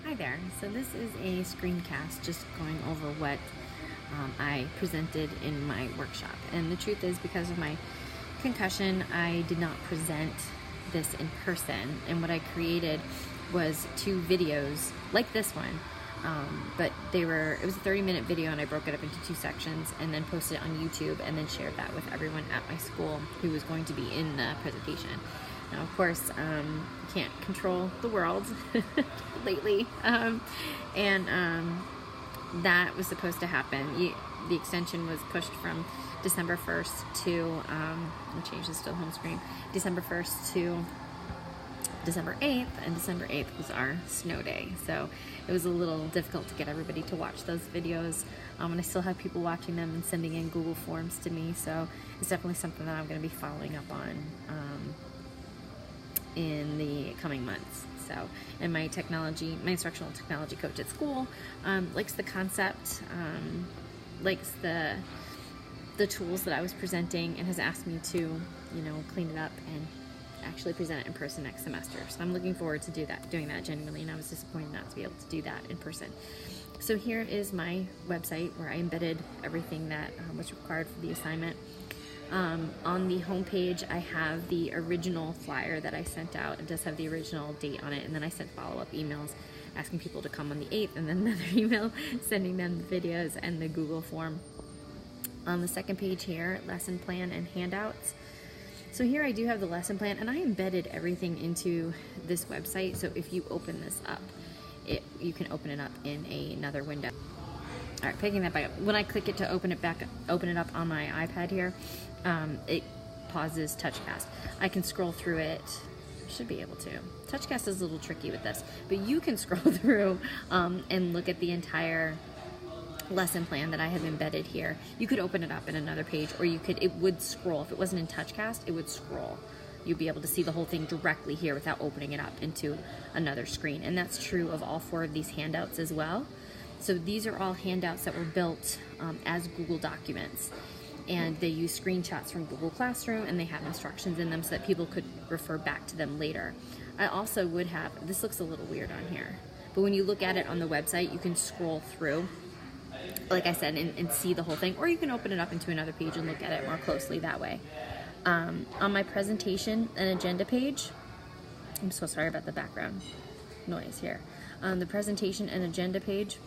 Hi there. So this is a screencast just going over what I presented in my workshop. And the truth is, because of my concussion, I did not present this in person. And what I created was 2 videos like this one. But it was a 30-minute video, and I broke it up into 2 sections and then posted it on YouTube and then shared that with everyone at my school who was going to be in the presentation. Now, of course, can't control the world lately, and that was supposed to happen. The extension was pushed from December 1st to, I'll change this to home screen, December 1st to December 8th, and December 8th was our snow day, so it was a little difficult to get everybody to watch those videos, and I still have people watching them and sending in Google Forms to me, so it's definitely something that I'm going to be following up on in the coming months. So, and my instructional technology coach at school likes the concept, likes the tools that I was presenting, and has asked me to, clean it up and actually present it in person next semester. So I'm looking forward to doing that genuinely, and I was disappointed not to be able to do that in person. So here is my website where I embedded everything that was required for the assignment. On the home page, I have the original flyer that I sent out. It does have the original date on it, and then I sent follow-up emails asking people to come on the 8th, and then another email sending them the videos and the Google form. On the second page here, lesson plan and handouts. So here I do have the lesson plan, and I embedded everything into this website, so if you open this up, you can open it up in another window. All right, picking that back up. When I click it to open it up on my iPad here, it pauses TouchCast. I can scroll through it. Should be able to. TouchCast is a little tricky with this, but you can scroll through and look at the entire lesson plan that I have embedded here. You could open it up in another page, or it would scroll. If it wasn't in TouchCast, it would scroll. You'd be able to see the whole thing directly here without opening it up into another screen. And that's true of all 4 of these handouts as well. So these are all handouts that were built as Google documents, and they use screenshots from Google Classroom, and they have instructions in them so that people could refer back to them later. I also would have, this looks a little weird on here, but when you look at it on the website, you can scroll through, like I said, and see the whole thing, or you can open it up into another page and look at it more closely that way. On my presentation and agenda page, I'm so sorry about the background noise here. On the presentation and agenda page,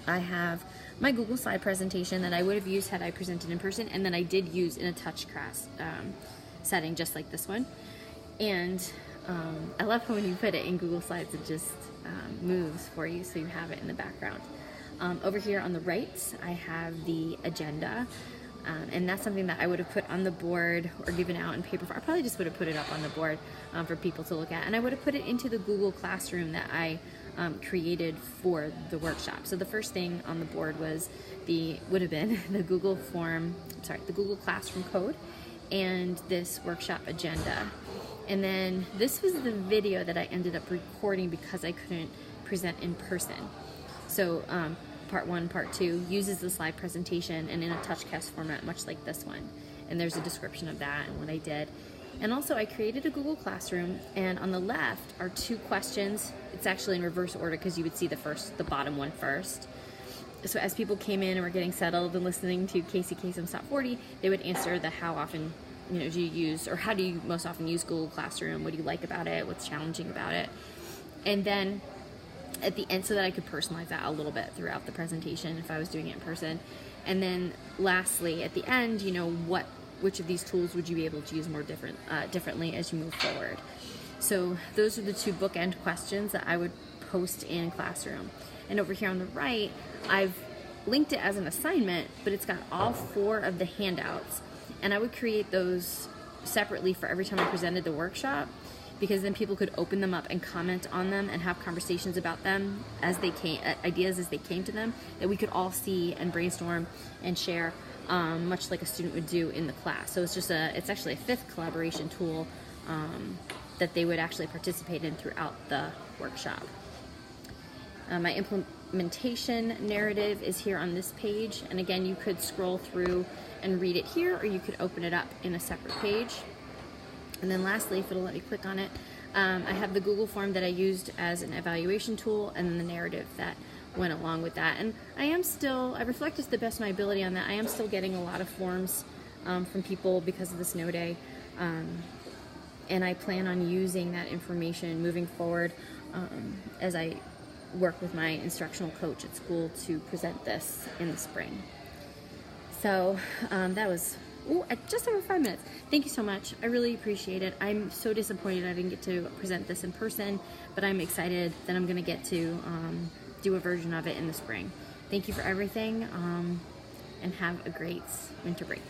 I have my Google slide presentation that I would have used had I presented in person, and then I did use in a TouchCast setting just like this one. And I love how when you put it in Google Slides, it just moves for you, so you have it in the background. Over here on the right, I have the agenda, and that's something that I would have put on the board or given out in paper form. I probably just would have put it up on the board for people to look at, and I would have put it into the Google Classroom that I created for the workshop. So the first thing on the board would have been the Google Classroom code and this workshop agenda. And then this was the video that I ended up recording because I couldn't present in person. So part 1, part 2 uses the slide presentation and in a TouchCast format, much like this one. And there's a description of that and what I did. And also I created a Google Classroom, and on the left are 2 questions. It's actually in reverse order because you would see the bottom one first. So as people came in and were getting settled and listening to Casey Kasem's Top 40, they would answer the how often do you use, or how do you most often use Google Classroom? What do you like about it? What's challenging about it? And then at the end, so that I could personalize that a little bit throughout the presentation if I was doing it in person. And then lastly, at the end, which of these tools would you be able to use more differently as you move forward? So those are the 2 bookend questions that I would post in Classroom. And over here on the right, I've linked it as an assignment, but it's got all 4 of the handouts. And I would create those separately for every time I presented the workshop, because then people could open them up and comment on them and have conversations about them as they came, ideas as they came to them, that we could all see and brainstorm and share, much like a student would do in the class. So it's actually a 5th collaboration tool that they would actually participate in throughout the workshop. My implementation narrative is here on this page, and again, you could scroll through and read it here, or you could open it up in a separate page. And then lastly, if it'll let me click on it, I have the Google form that I used as an evaluation tool, and then the narrative that went along with that. And I reflected to the best of my ability on that. I am still getting a lot of forms from people because of the snow day. And I plan on using that information moving forward as I work with my instructional coach at school to present this in the spring. So that was just over 5 minutes. Thank you so much. I really appreciate it. I'm so disappointed I didn't get to present this in person, but I'm excited that I'm going to get to do a version of it in the spring. Thank you for everything, and have a great winter break.